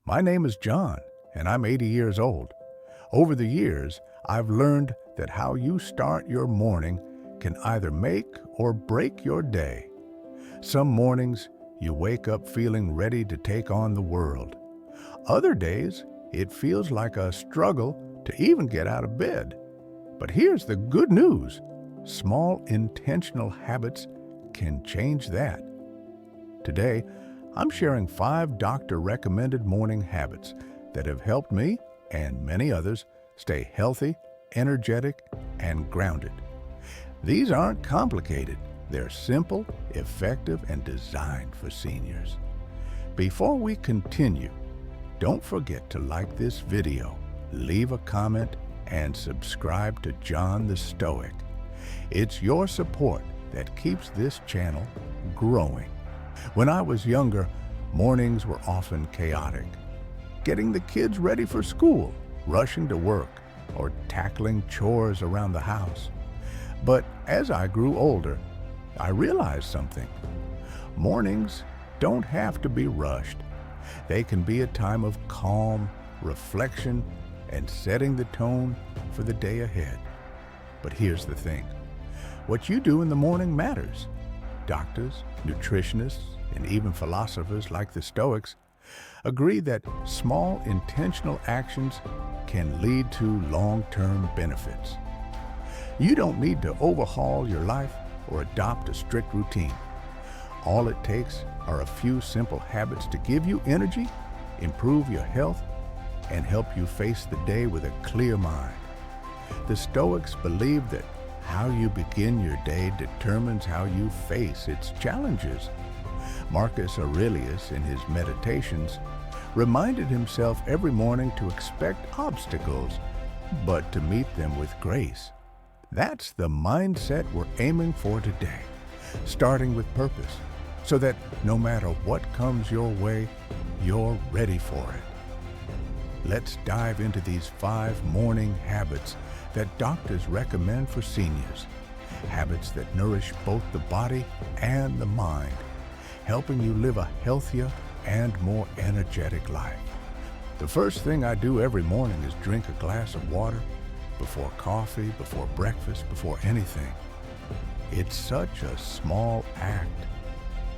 My name is John, and I'm 80 years old. Over the years, I've learned that how you start your morning can either make or break your day. Some mornings, you wake up feeling ready to take on the world. Other days, it feels like a struggle to even get out of bed. But here's the good news. Small, intentional habits can change that. Today, I'm sharing 5 doctor-recommended morning habits that have helped me and many others stay healthy, energetic, and grounded. These aren't complicated. They're simple, effective, and designed for seniors. Before we continue, don't forget to like this video, leave a comment, and subscribe to John the Stoic. It's your support that keeps this channel growing. When I was younger, mornings were often chaotic. Getting the kids ready for school, rushing to work, or tackling chores around the house. But as I grew older, I realized something. Mornings don't have to be rushed. They can be a time of calm, reflection, and setting the tone for the day ahead. But here's the thing. What you do in the morning matters. Doctors, nutritionists, and even philosophers like the Stoics agree that small, intentional actions can lead to long-term benefits. You don't need to overhaul your life or adopt a strict routine. All it takes are a few simple habits to give you energy, improve your health, and help you face the day with a clear mind. The Stoics believe that how you begin your day determines how you face its challenges. Marcus Aurelius, in his Meditations, reminded himself every morning to expect obstacles, but to meet them with grace. That's the mindset we're aiming for today, starting with purpose, so that no matter what comes your way, you're ready for it. Let's dive into these 5 morning habits that doctors recommend for seniors. Habits that nourish both the body and the mind, helping you live a healthier and more energetic life. The first thing I do every morning is drink a glass of water before coffee, before breakfast, before anything. It's such a small act,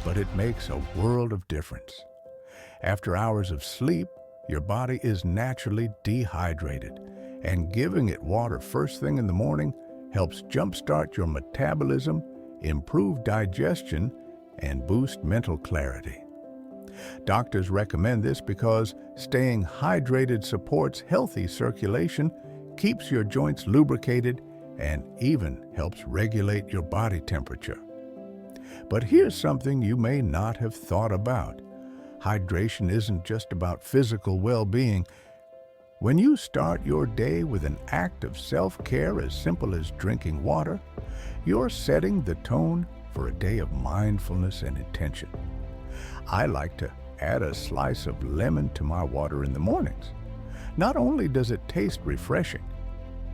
but it makes a world of difference. After hours of sleep, your body is naturally dehydrated, and giving it water first thing in the morning helps jumpstart your metabolism, improve digestion, and boost mental clarity. Doctors recommend this because staying hydrated supports healthy circulation, keeps your joints lubricated, and even helps regulate your body temperature. But here's something you may not have thought about. Hydration isn't just about physical well-being. When you start your day with an act of self-care as simple as drinking water, you're setting the tone for a day of mindfulness and intention. I like to add a slice of lemon to my water in the mornings. Not only does it taste refreshing,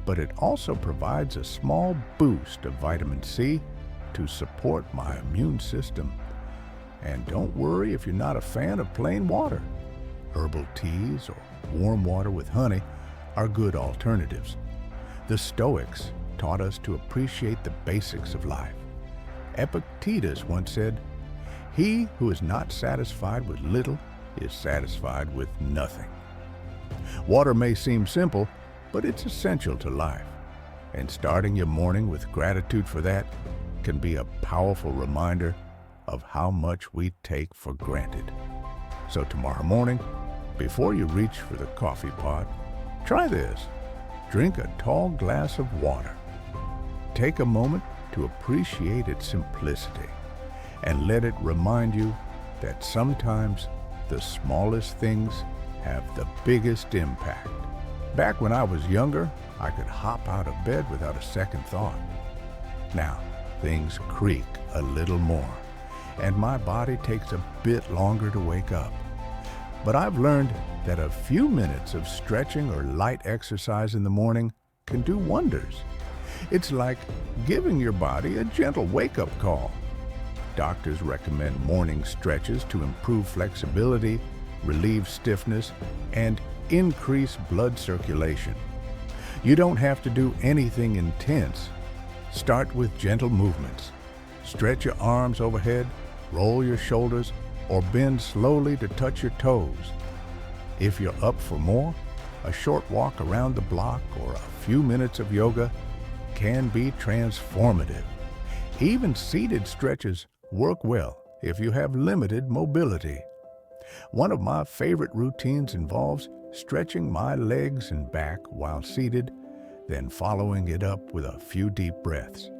but it also provides a small boost of vitamin C to support my immune system. And don't worry if you're not a fan of plain water. Herbal teas or warm water with honey are good alternatives. The Stoics taught us to appreciate the basics of life. Epictetus once said, "He who is not satisfied with little is satisfied with nothing." Water may seem simple, but it's essential to life. And starting your morning with gratitude for that can be a powerful reminder of how much we take for granted. So tomorrow morning, before you reach for the coffee pot, try this. Drink a tall glass of water. Take a moment to appreciate its simplicity and let it remind you that sometimes the smallest things have the biggest impact. Back when I was younger, I could hop out of bed without a second thought. Now, things creak a little more, and my body takes a bit longer to wake up. But I've learned that a few minutes of stretching or light exercise in the morning can do wonders. It's like giving your body a gentle wake-up call. Doctors recommend morning stretches to improve flexibility, relieve stiffness, and increase blood circulation. You don't have to do anything intense. Start with gentle movements. Stretch your arms overhead, roll your shoulders, or bend slowly to touch your toes. If you're up for more, a short walk around the block or a few minutes of yoga can be transformative. Even seated stretches work well if you have limited mobility. One of my favorite routines involves stretching my legs and back while seated, then following it up with a few deep breaths.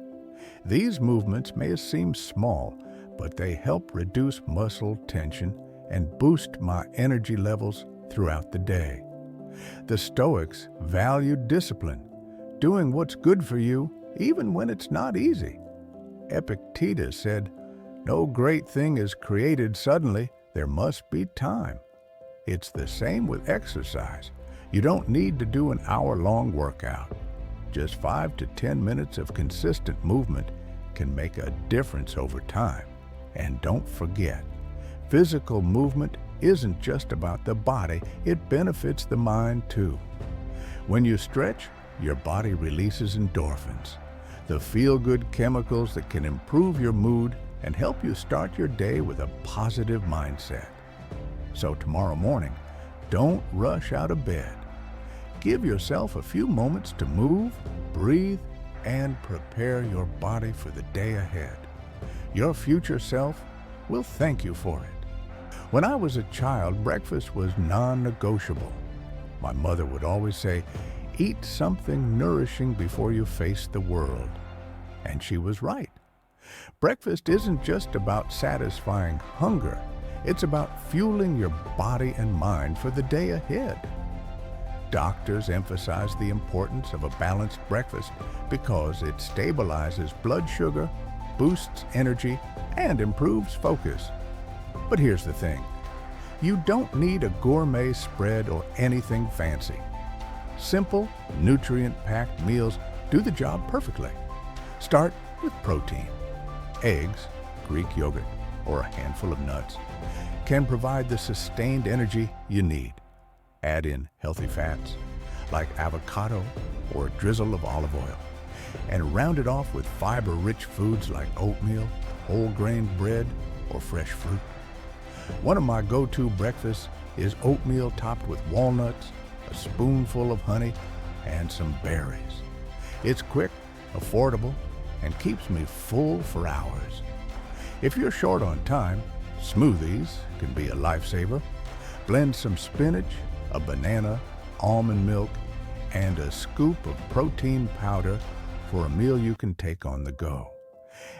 These movements may seem small, but they help reduce muscle tension and boost my energy levels throughout the day. The Stoics valued discipline, doing what's good for you even when it's not easy. Epictetus said, "No great thing is created suddenly, there must be time." It's the same with exercise. You don't need to do an hour-long workout. Just 5 to 10 minutes of consistent movement can make a difference over time. And don't forget, physical movement isn't just about the body, it benefits the mind too. When you stretch, your body releases endorphins, the feel-good chemicals that can improve your mood and help you start your day with a positive mindset. So tomorrow morning, don't rush out of bed. Give yourself a few moments to move, breathe, and prepare your body for the day ahead. Your future self will thank you for it. When I was a child, breakfast was non-negotiable. My mother would always say, "Eat something nourishing before you face the world." And she was right. Breakfast isn't just about satisfying hunger. It's about fueling your body and mind for the day ahead. Doctors emphasize the importance of a balanced breakfast because it stabilizes blood sugar, boosts energy, and improves focus. But here's the thing. You don't need a gourmet spread or anything fancy. Simple, nutrient-packed meals do the job perfectly. Start with protein. Eggs, Greek yogurt, or a handful of nuts can provide the sustained energy you need. Add in healthy fats, like avocado or a drizzle of olive oil, and round it off with fiber-rich foods like oatmeal, whole grain bread, or fresh fruit. One of my go-to breakfasts is oatmeal topped with walnuts, a spoonful of honey, and some berries. It's quick, affordable, and keeps me full for hours. If you're short on time, smoothies can be a lifesaver. Blend some spinach, a banana, almond milk, and a scoop of protein powder for a meal you can take on the go.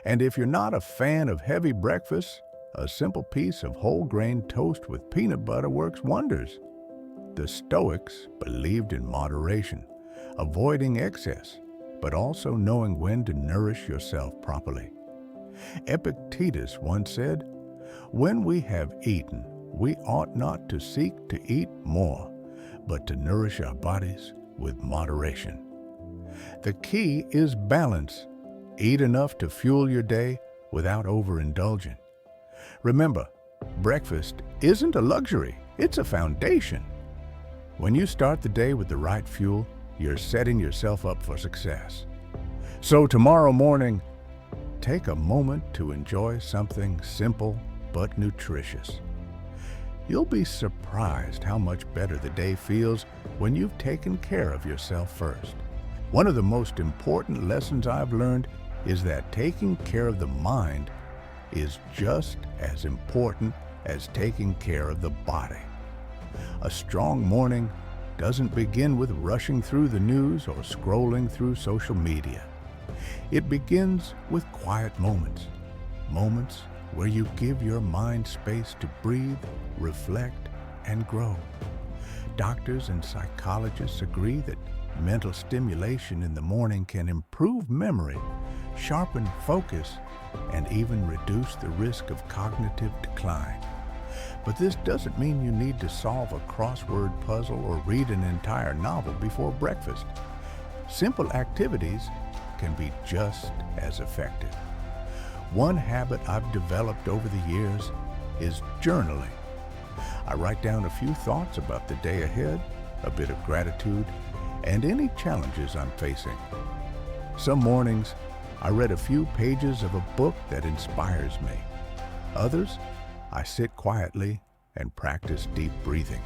And if you're not a fan of heavy breakfasts, a simple piece of whole grain toast with peanut butter works wonders. The Stoics believed in moderation, avoiding excess, but also knowing when to nourish yourself properly. Epictetus once said, "When we have eaten, we ought not to seek to eat more, but to nourish our bodies with moderation." The key is balance. Eat enough to fuel your day without overindulging. Remember, breakfast isn't a luxury, it's a foundation. When you start the day with the right fuel, you're setting yourself up for success. So tomorrow morning, take a moment to enjoy something simple but nutritious. You'll be surprised how much better the day feels when you've taken care of yourself first. One of the most important lessons I've learned is that taking care of the mind is just as important as taking care of the body. A strong morning doesn't begin with rushing through the news or scrolling through social media. It begins with quiet moments, moments where you give your mind space to breathe, reflect, and grow. Doctors and psychologists agree that mental stimulation in the morning can improve memory, sharpen focus, and even reduce the risk of cognitive decline. But this doesn't mean you need to solve a crossword puzzle or read an entire novel before breakfast. Simple activities can be just as effective. One habit I've developed over the years is journaling. I write down a few thoughts about the day ahead, a bit of gratitude, and any challenges I'm facing. Some mornings, I read a few pages of a book that inspires me. Others, I sit quietly and practice deep breathing.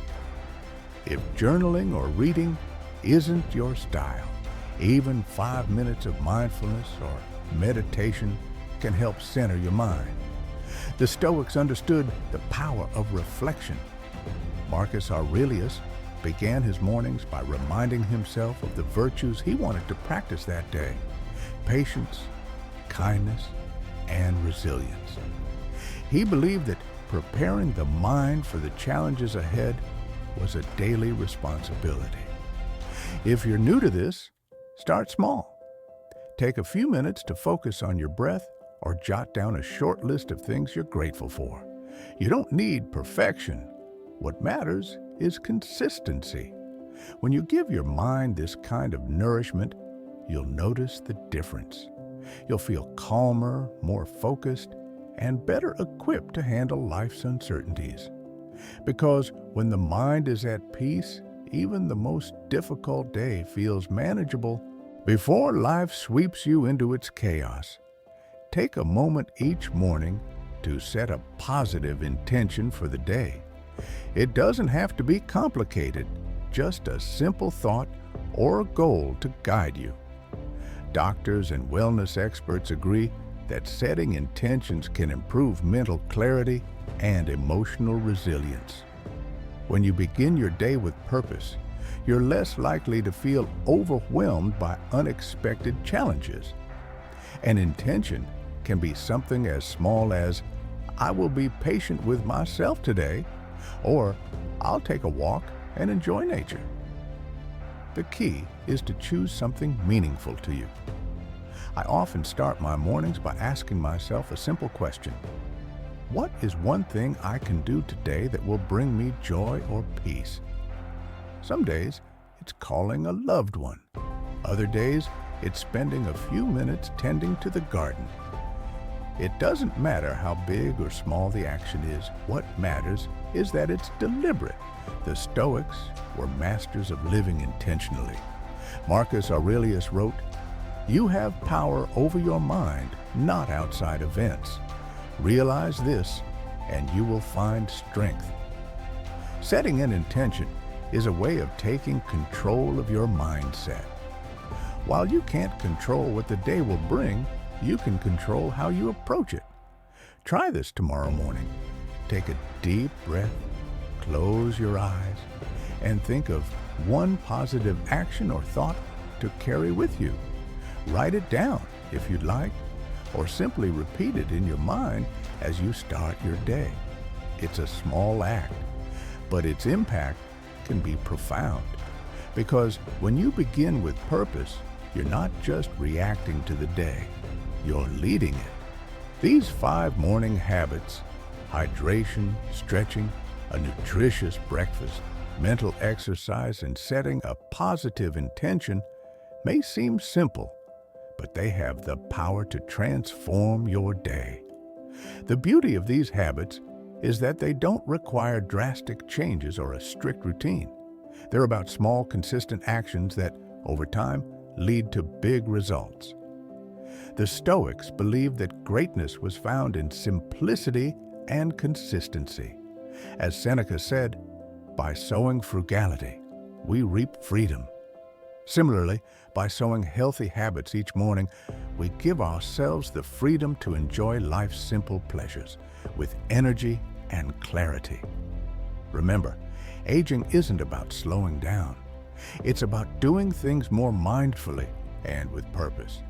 If journaling or reading isn't your style, even 5 minutes of mindfulness or meditation can help center your mind. The Stoics understood the power of reflection. Marcus Aurelius began his mornings by reminding himself of the virtues he wanted to practice that day: patience, kindness, and resilience. He believed that preparing the mind for the challenges ahead was a daily responsibility. If you're new to this, start small. Take a few minutes to focus on your breath or jot down a short list of things you're grateful for. You don't need perfection. What matters is consistency. When you give your mind this kind of nourishment, you'll notice the difference. You'll feel calmer, more focused, and better equipped to handle life's uncertainties. Because when the mind is at peace, even the most difficult day feels manageable. Before life sweeps you into its chaos, take a moment each morning to set a positive intention for the day. It doesn't have to be complicated, just a simple thought or a goal to guide you. Doctors and wellness experts agree that setting intentions can improve mental clarity and emotional resilience. When you begin your day with purpose, you're less likely to feel overwhelmed by unexpected challenges. An intention can be something as small as, "I will be patient with myself today," or "I'll take a walk and enjoy nature." The key is to choose something meaningful to you. I often start my mornings by asking myself a simple question: what is one thing I can do today that will bring me joy or peace? Some days, it's calling a loved one. Other days, it's spending a few minutes tending to the garden. It doesn't matter how big or small the action is. What matters is that it's deliberate. The Stoics were masters of living intentionally. Marcus Aurelius wrote, "You have power over your mind, not outside events. Realize this, and you will find strength." Setting an intention is a way of taking control of your mindset. While you can't control what the day will bring, you can control how you approach it. Try this tomorrow morning. Take a deep breath, close your eyes, and think of one positive action or thought to carry with you. Write it down if you'd like, or simply repeat it in your mind as you start your day. It's a small act, but its impact can be profound. Because when you begin with purpose, you're not just reacting to the day, you're leading it. These 5 morning habits: hydration, stretching, a nutritious breakfast, mental exercise, and setting a positive intention, may seem simple, but they have the power to transform your day. The beauty of these habits is that they don't require drastic changes or a strict routine. They're about small, consistent actions that, over time, lead to big results. The Stoics believed that greatness was found in simplicity and consistency. As Seneca said, "By sowing frugality, we reap freedom." Similarly, by sowing healthy habits each morning, we give ourselves the freedom to enjoy life's simple pleasures with energy and clarity. Remember, aging isn't about slowing down. It's about doing things more mindfully and with purpose.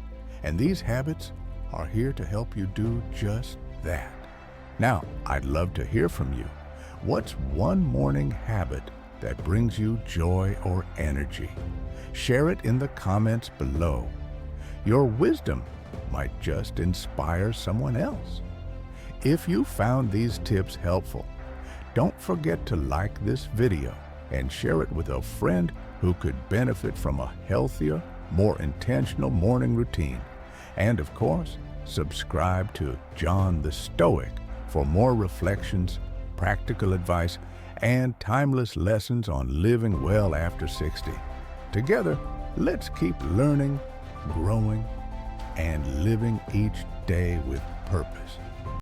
And these habits are here to help you do just that. Now, I'd love to hear from you. What's one morning habit that brings you joy or energy? Share it in the comments below. Your wisdom might just inspire someone else. If you found these tips helpful, don't forget to like this video and share it with a friend who could benefit from a healthier, more intentional morning routine. And of course, subscribe to John the Stoic for more reflections, practical advice, and timeless lessons on living well after 60. Together, let's keep learning, growing, and living each day with purpose.